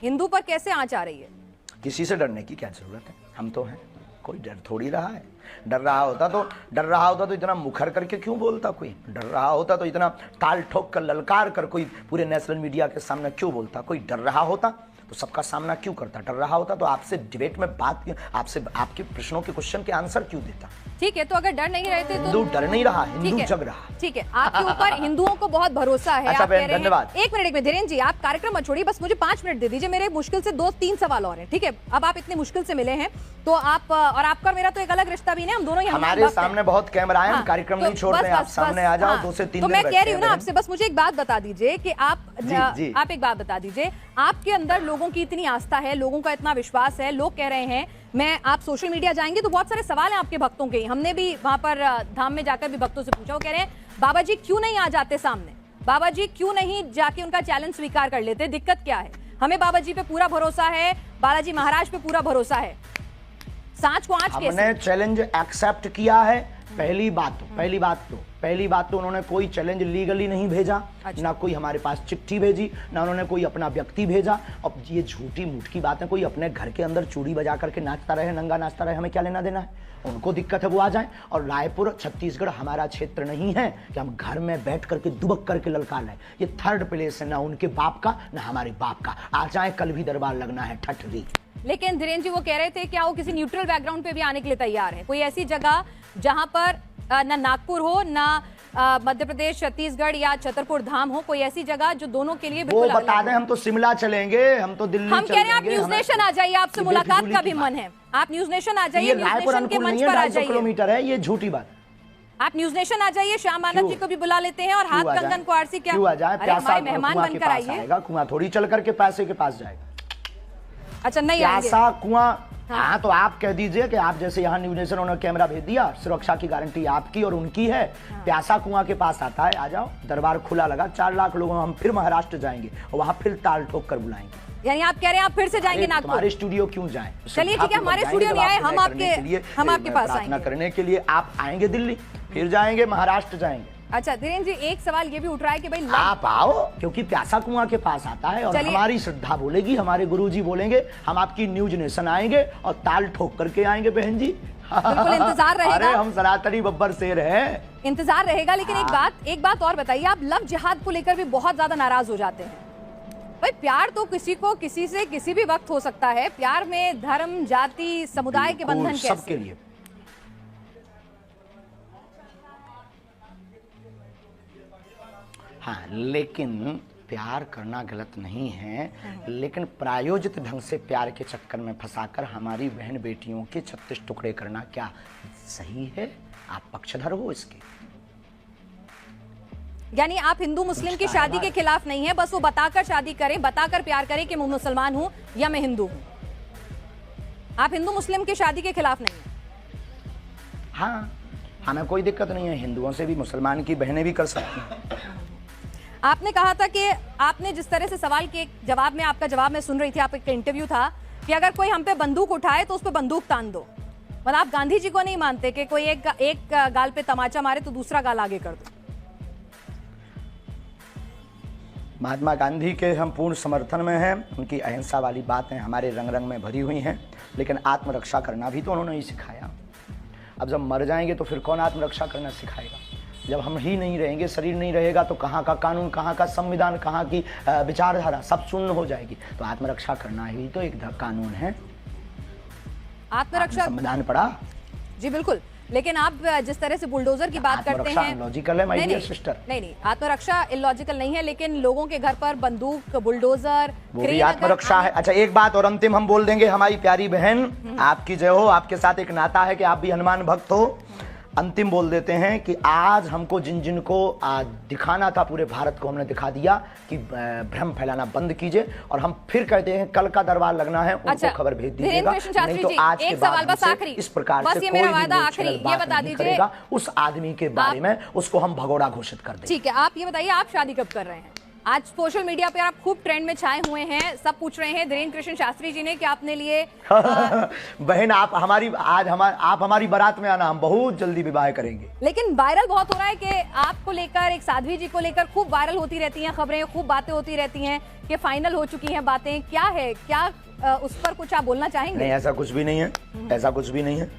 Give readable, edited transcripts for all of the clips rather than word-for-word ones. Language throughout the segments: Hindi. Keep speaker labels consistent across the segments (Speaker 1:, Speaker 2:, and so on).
Speaker 1: हिंदू पर कैसे आंच आ रही है?
Speaker 2: किसी से डरने की क्या जरूरत है, हम तो हैं, कोई डर थोड़ी रहा है। डर रहा होता तो इतना मुखर करके क्यों बोलता कोई? डर रहा होता तो इतना ताल ठोक कर ललकार कर कोई पूरे नेशनल मीडिया के सामने क्यों बोलता? कोई डर रहा होता तो सबका सामना क्यों करता? डर रहा होता तो आपसे डिबेट में बात, आपसे आपके प्रश्नों के क्वेश्चन के आंसर क्यों देता?
Speaker 1: ठीक है, तो अगर डर नहीं रहे थे तो
Speaker 2: हिंदू डर नहीं रहा, हिंदू जग रहा।
Speaker 1: ठीक है, आपके ऊपर हिंदुओं को बहुत भरोसा है।
Speaker 2: अच्छा,
Speaker 1: आप कह रहे हैं,
Speaker 2: धन्यवाद।
Speaker 1: एक मिनट धीरेन्द्र जी, आप कार्यक्रम मत छोड़िए, बस मुझे 5 मिनट दे दीजिए। मेरे मुश्किल से 2-3 सवाल और हैं, ठीक है? अब आप इतने मुश्किल से मिले हैं तो आप और आपका और मेरा तो एक अलग रिश्ता भी नहीं, हम दोनों
Speaker 2: हमारे सामने बहुत कैमरा है, हम कार्यक्रम नहीं छोड़ रहे, आप सामने आ जाओ, 2 से 3
Speaker 1: तो मैं कह रही हूँ ना आपसे, बस मुझे एक बात बता दीजिए कि आप एक बात बता दीजिए, आपके अंदर लोगों की इतनी आस्था है, लोगों का इतना विश्वास है, लोग कह रहे हैं, मैं आप सोशल मीडिया जाएंगे तो बहुत सारे सवाल हैं आपके भक्तों के। हमने भी वहां पर धाम में जाकर भी भक्तों से पूछा, वो कह रहे हैं बाबा जी क्यों नहीं आ जाते सामने, बाबा जी क्यों नहीं जाके उनका चैलेंज स्वीकार कर लेते, दिक्कत क्या है? हमें बाबा जी पे पूरा भरोसा है, बालाजी महाराज पे पूरा भरोसा है, सांच को आंच कैसे?
Speaker 2: हमने चैलेंज एक्सेप्ट किया है। पहली बात तो उन्होंने कोई चैलेंज लीगली नहीं भेजा। अच्छा। ना कोई हमारे पास चिट्ठी भेजी, ना उन्होंने कोई अपना व्यक्ति भेजा। अब ये झूठी मूठ की बात है, कोई अपने घर के अंदर चूड़ी बजा करके नाचता रहे, नंगा नाचता रहे, हमें क्या लेना देना है? उनको दिक्कत है वो आ जाए। और रायपुर छत्तीसगढ़ हमारा क्षेत्र नहीं है कि हम घर में बैठ करके दुबक करके ललकार लें। ये थर्ड प्लेस है, ना उनके बाप का ना हमारे बाप का। आ जाए, कल भी दरबार लगना है ठठरी।
Speaker 1: लेकिन धीरेन्द्र जी वो कह रहे थे क्या वो किसी न्यूट्रल बैकग्राउंड पे भी आने के लिए तैयार है? कोई ऐसी जगह जहां पर ना नागपुर हो, ना मध्य प्रदेश, छत्तीसगढ़ या छतरपुर धाम हो, कोई ऐसी जगह जो दोनों के लिए बिल्कुल
Speaker 2: वो बता दें। हम तो शिमला चलेंगे, हम तो दिल्ली
Speaker 1: हम कह रहे हैं आप न्यूज नेशन आ जाइए, आपसे मुलाकात का भी मन है, आप न्यूज नेशन आ जाइए, न्यूज नेशन के मंच पर आ जाइए।
Speaker 2: किलोमीटर है, ये झूठी बात।
Speaker 1: आप न्यूज नेशन आ जाइए, श्याम मानव जी को भी बुला लेते हैं और हाथ कंगन को आरसी क्या
Speaker 2: आ जाए,
Speaker 1: हमारे मेहमान बनकर आइए।
Speaker 2: कुआं थोड़ी चल करके पैसे के पास जाएगा।
Speaker 1: अच्छा, नहीं
Speaker 2: प्यासा कुआं। हाँ, तो आप कह दीजिए कि आप जैसे यहाँ न्यूज नेशन उन्होंने कैमरा भेज दिया, सुरक्षा की गारंटी आपकी और उनकी है। प्यासा कुआं के पास आता है, आ जाओ, दरबार खुला लगा, 4 लाख लोगों, हम फिर महाराष्ट्र जाएंगे और वहाँ फिर ताल ठोक कर बुलाएंगे।
Speaker 1: यानी आप कह रहे हैं आप फिर से जाएंगे नागपुर?
Speaker 2: हमारे स्टूडियो क्यों जाएं?
Speaker 1: चलिए ठीक है, हमारे स्टूडियो नहीं आए, हम आपके पास आएंगे
Speaker 2: करने के लिए। आप आएंगे दिल्ली, फिर जाएंगे महाराष्ट्र जाएंगे।
Speaker 1: अच्छा धीरेन्द्र जी, एक सवाल ये भी उठ रहा है कि भाई
Speaker 2: आप आओ, क्योंकि प्यासा कुआं के पास आता है और हमारी श्रद्धा बोलेगी, हमारे गुरुजी बोलेंगे, हम आपकी न्यूज नेशन आएंगे और ताल ठोक करके आएंगे बहन जी।
Speaker 1: बिल्कुल इंतजार रहेगा।
Speaker 2: अरे हम सनातनी बब्बर शेर हैं,
Speaker 1: इंतजार रहेगा। लेकिन एक बात और बताइए, आप लव जिहाद को लेकर भी बहुत ज्यादा नाराज हो जाते हैं। भाई प्यार तो किसी को किसी से किसी भी वक्त हो सकता है, प्यार में धर्म, जाति, समुदाय के बंधन कैसे?
Speaker 2: सबके लिए। हाँ, लेकिन प्यार करना गलत नहीं है, लेकिन प्रायोजित ढंग से प्यार के चक्कर में फंसाकर हमारी बहन बेटियों के 36 टुकड़े करना क्या सही है? आप पक्षधर हो इसके?
Speaker 1: यानी आप हिंदू मुस्लिम की शादी के खिलाफ नहीं है, बस वो बताकर शादी करें, बताकर प्यार करें कि मैं मुसलमान हूं या मैं हिंदू हूं। आप हिंदू मुस्लिम की शादी के खिलाफ नहीं है?
Speaker 2: हाँ, हमें कोई दिक्कत नहीं है, हिंदुओं से भी मुसलमान की बहनें भी कर सकती हैं।
Speaker 1: आपने कहा था कि आपने जिस तरह से सवाल के जवाब में, आपका जवाब मैं सुन रही थी, आपका इंटरव्यू था कि अगर कोई हम पे बंदूक उठाए तो उस पे बंदूक तान दो। मतलब आप गांधी जी को नहीं मानते कि कोई एक गाल पे तमाचा मारे तो दूसरा गाल आगे कर दो?
Speaker 2: महात्मा गांधी के हम पूर्ण समर्थन में हैं, उनकी अहिंसा वाली बातें हमारे रंग रंग में भरी हुई हैं, लेकिन आत्मरक्षा करना भी तो उन्होंने ही सिखाया। अब जब मर जाएंगे तो फिर कौन आत्मरक्षा करना सिखाएगा? जब हम ही नहीं रहेंगे, शरीर नहीं रहेगा, तो कहाँ का कानून, कहाँ का संविधान, कहाँ की विचारधारा सब शून्य हो जाएगी। तो आत्मरक्षा करना ही तो एक कानून है।
Speaker 1: आत्मरक्षा
Speaker 2: संविधान पढ़ा
Speaker 1: जी, बिल्कुल। लेकिन आप जिस तरह से बुलडोजर की बात करते हैं,
Speaker 2: लॉजिकल है माय डियर सिस्टर।
Speaker 1: नहीं, आत्मरक्षा इलॉजिकल नहीं है, लेकिन लोगों के घर पर बंदूक, बुलडोजर,
Speaker 2: वो भी आत्मरक्षा है। अच्छा, एक बात और अंतिम हम बोल देंगे, हमारी प्यारी बहन, आपकी जय हो, आपके साथ एक नाता है कि आप भी हनुमान भक्त हो। अंतिम बोल देते हैं कि आज हमको जिन को दिखाना था पूरे भारत को, हमने दिखा दिया कि भ्रम फैलाना बंद कीजिए। और हम फिर कहते हैं कल का दरबार लगना है, उनको खबर भेज दीजिएगा, नहीं तो आज के बाद इस प्रकार से कोई भी
Speaker 1: ये बता दीजिए
Speaker 2: उस आदमी के बारे में, उसको हम भगोड़ा घोषित कर देंगे।
Speaker 1: ठीक है, आप ये बताइए, आप शादी कब कर रहे हैं? आज सोशल मीडिया पे आप खूब ट्रेंड में छाए हुए हैं। सब पूछ रहे हैं धीरेन्द्र कृष्ण शास्त्री जी ने कि आपने लिए
Speaker 2: बहन आप हमारी बारात में आना, हम बहुत जल्दी विवाह करेंगे।
Speaker 1: लेकिन वायरल बहुत हो रहा है कि आपको लेकर, एक साध्वी जी को लेकर खूब वायरल होती रहती हैं खबरें, खूब बातें होती रहती हैं कि फाइनल हो चुकी हैं बातें। क्या है, क्या उस पर कुछ आप बोलना चाहेंगे?
Speaker 2: नहीं, ऐसा कुछ भी नहीं है, ऐसा कुछ भी नहीं है।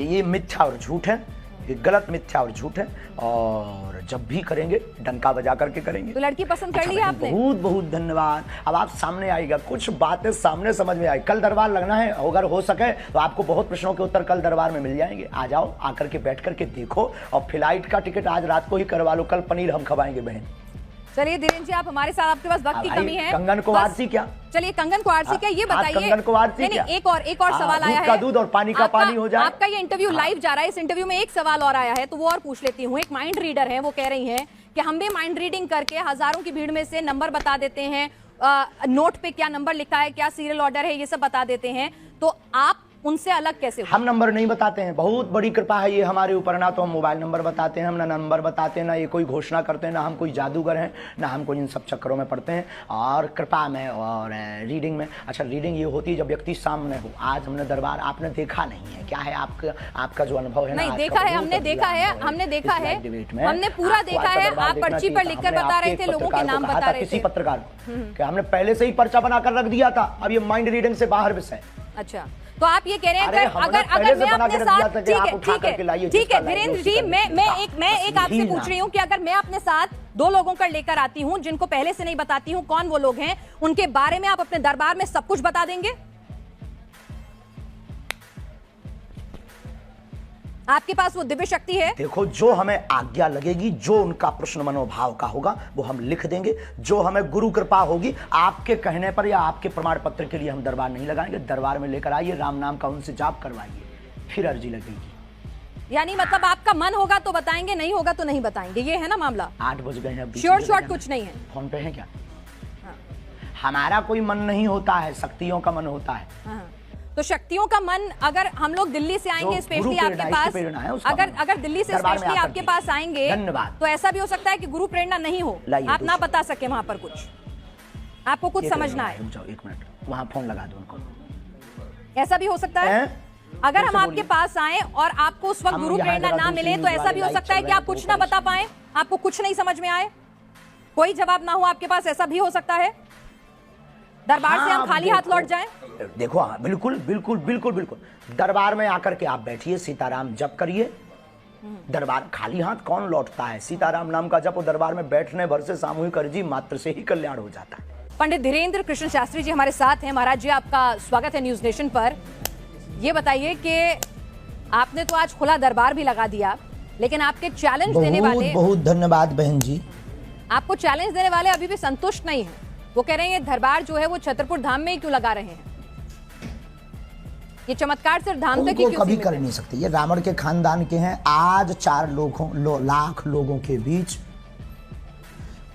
Speaker 2: ये मिथ्या और झूठ है, ये गलत मिथ्या और झूठ है। और जब भी करेंगे डंका बजा करके करेंगे।
Speaker 1: तो लड़की पसंद कर ली आपने?
Speaker 2: बहुत बहुत धन्यवाद। अब आप सामने आएगा, कुछ बातें सामने समझ में आई। कल दरबार लगना है, अगर हो सके तो आपको बहुत प्रश्नों के उत्तर कल दरबार में मिल जाएंगे। आ जाओ, आकर के बैठ करके देखो। और फ्लाइट का टिकट आज रात को ही करवा लो, कल पनीर हम खवाएंगे बहन।
Speaker 1: चलिए धीरेन्द्र जी, आप हमारे साथ, आपके पास वक्त की कमी है।
Speaker 2: कंगन को आरसी क्या?
Speaker 1: चलिए कंगन को आरसी क्या, ये बताइए।
Speaker 2: कंगन को आरसी क्या?
Speaker 1: एक और सवाल आया है।
Speaker 2: दूध का दूध और पानी का पानी हो जाए।
Speaker 1: आपका ये इंटरव्यू लाइव जा रहा है, इस इंटरव्यू में एक सवाल और आया है तो वो और पूछ लेती हूँ। एक माइंड रीडर है, वो कह रही हैं कि हम भी माइंड रीडिंग करके हजारों की भीड़ में से नंबर बता देते हैं, नोट पे क्या नंबर लिखा है, क्या सीरियल ऑर्डर है, ये सब बता देते हैं। तो आप उनसे अलग कैसे हो?
Speaker 2: हम नंबर नहीं बताते हैं, बहुत बड़ी कृपा है ये हमारे ऊपर। ना तो हम मोबाइल नंबर बताते हैं, हम ना नंबर बताते हैं, ना ये कोई घोषणा करते हैं, ना हम कोई जादूगर हैं, ना हम कोई इन सब चक्करों में पड़ते हैं। और कृपा में और रीडिंग में, अच्छा रीडिंग ये होती है जब व्यक्ति सामने हो। आज हमने दरबार आपने देखा नहीं है, क्या है आपका जो अनुभव है?
Speaker 1: नहीं देखा है, हमने देखा है, हमने देखा है, हमने पूरा देखा है। आप पर्ची पर लिखकर बता रहे थे, लोगों के नाम बता रहे थे।
Speaker 2: किसी पत्रकार को हमने पहले से ही पर्चा बनाकर रख दिया था। अब ये माइंड रीडिंग से बाहर विषय।
Speaker 1: अच्छा, तो आप ये कह रहे हैं अगर मैं अपने साथ, ठीक है धीरेन्द्र जी, मैं एक आपसे पूछ रही हूँ कि अगर मैं अपने साथ 2 लोगों का लेकर आती हूँ जिनको पहले से नहीं बताती हूँ कौन वो लोग हैं, उनके बारे में आप अपने दरबार में सब कुछ बता देंगे? आपके पास वो दिव्य शक्ति है?
Speaker 2: देखो, जो हमें आज्ञा लगेगी, जो उनका प्रश्न मनोभाव का होगा वो हम लिख देंगे। जो हमें गुरु कृपा होगी, आपके कहने पर या आपके प्रमाण पत्र के लिए हम दरबार नहीं लगाएंगे। दरबार में लेकर आइए, राम नाम का उनसे जाप करवाइए, फिर अर्जी लगेगी।
Speaker 1: यानी मतलब आपका मन होगा तो बताएंगे, नहीं होगा तो नहीं बताएंगे, ये है ना मामला?
Speaker 2: 8 बज गए हैं,
Speaker 1: श्योर शॉर्ट कुछ नहीं है।
Speaker 2: फोन पे है क्या? हमारा कोई मन नहीं होता है, शक्तियों का मन होता है।
Speaker 1: तो शक्तियों का मन, अगर हम लोग दिल्ली से आएंगे स्पेशली आपके पास, अगर दिल्ली से स्पेशली आपके पास आएंगे तो ऐसा भी हो सकता है कि गुरु प्रेरणा नहीं हो, आप ना बता सके वहां पर कुछ, आपको कुछ समझना है।
Speaker 2: 1 मिनट, वहां फोन लगा दो उनको।
Speaker 1: ऐसा भी हो सकता है अगर हम आपके पास आए और आपको उस वक्त गुरु प्रेरणा ना मिले, तो ऐसा भी हो सकता है कि आप कुछ ना बता पाए, आपको कुछ नहीं समझ में आए, कोई जवाब ना हो आपके पास, ऐसा भी हो सकता है। दरबार से हम खाली हाथ लौट जाएं?
Speaker 2: देखो, बिल्कुल बिल्कुल बिल्कुल बिल्कुल। दरबार में आकर के आप बैठिए, सीताराम जप करिए। दरबार खाली हाथ कौन लौटता है? सीताराम नाम का जप दरबार में बैठने भर से सामूहिक अर्जी मात्र से ही कल्याण हो जाता है।
Speaker 1: पंडित धीरेन्द्र कृष्ण शास्त्री जी हमारे साथ हैं। महाराज जी, आपका स्वागत है न्यूज नेशन पर। ये बताइए कि आपने तो आज खुला दरबार भी लगा दिया, लेकिन आपके चैलेंज देने वाले,
Speaker 2: बहुत धन्यवाद बहन जी,
Speaker 1: आपको चैलेंज देने वाले अभी भी संतुष्ट नहीं है। वो कह रहे हैं ये दरबार जो है वो छतरपुर धाम में ही क्यों लगा रहे हैं, ये चमत्कार सिर्फ धाम तक ही क्यों
Speaker 2: कभी कर नहीं सकते। ये रावण के खानदान के हैं। आज 4 लाख लोगों के बीच,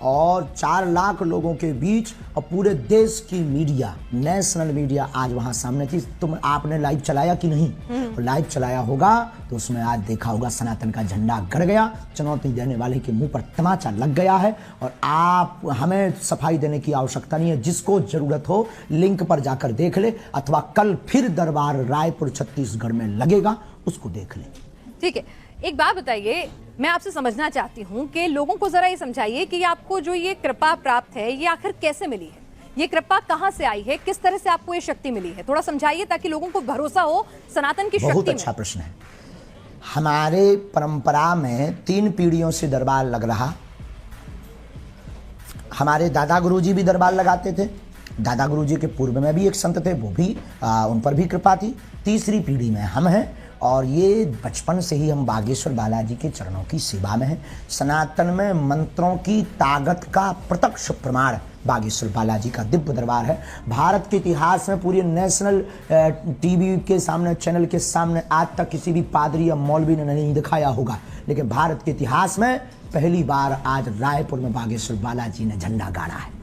Speaker 2: और 4 लाख लोगों के बीच, और पूरे देश की मीडिया, नेशनल मीडिया आज वहां सामने थी। तुम आपने लाइव चलाया कि नहीं? तो लाइव चलाया होगा तो उसमें आज देखा होगा सनातन का झंडा गड़ गया, चुनौती देने वाले के मुंह पर तमाचा लग गया है। और आप, हमें सफाई देने की आवश्यकता नहीं है। जिसको जरूरत हो लिंक पर जाकर देख ले, अथवा कल फिर दरबार रायपुर छत्तीसगढ़ में लगेगा, उसको देख ले।
Speaker 1: ठीक है, एक बात बताइए, मैं आपसे समझना चाहती हूँ कि लोगों को जरा ये समझाइए कि आपको जो ये कृपा प्राप्त है ये आखिर कैसे मिली है, ये कृपा कहाँ से आई है, किस तरह से आपको ये शक्ति मिली है, थोड़ा समझाइए ताकि लोगों को भरोसा हो सनातन की शक्ति में।
Speaker 2: बहुत अच्छा प्रश्न है। हमारे परंपरा में 3 पीढ़ियों से दरबार लग रहा। हमारे दादा गुरुजी भी दरबार लगाते थे। दादा गुरुजी के पूर्व में भी एक संत थे, वो भी उन पर भी कृपा थी। तीसरी पीढ़ी में हम हैं, और ये बचपन से ही हम बागेश्वर बालाजी के चरणों की सेवा में हैं। सनातन में मंत्रों की ताकत का प्रत्यक्ष प्रमाण बागेश्वर बालाजी का दिव्य दरबार है। भारत के इतिहास में पूरे नेशनल टीवी के सामने, चैनल के सामने आज तक किसी भी पादरी या मौलवी ने नहीं दिखाया होगा, लेकिन भारत के इतिहास में पहली बार आज रायपुर में बागेश्वर बालाजी ने झंडा गाड़ा है।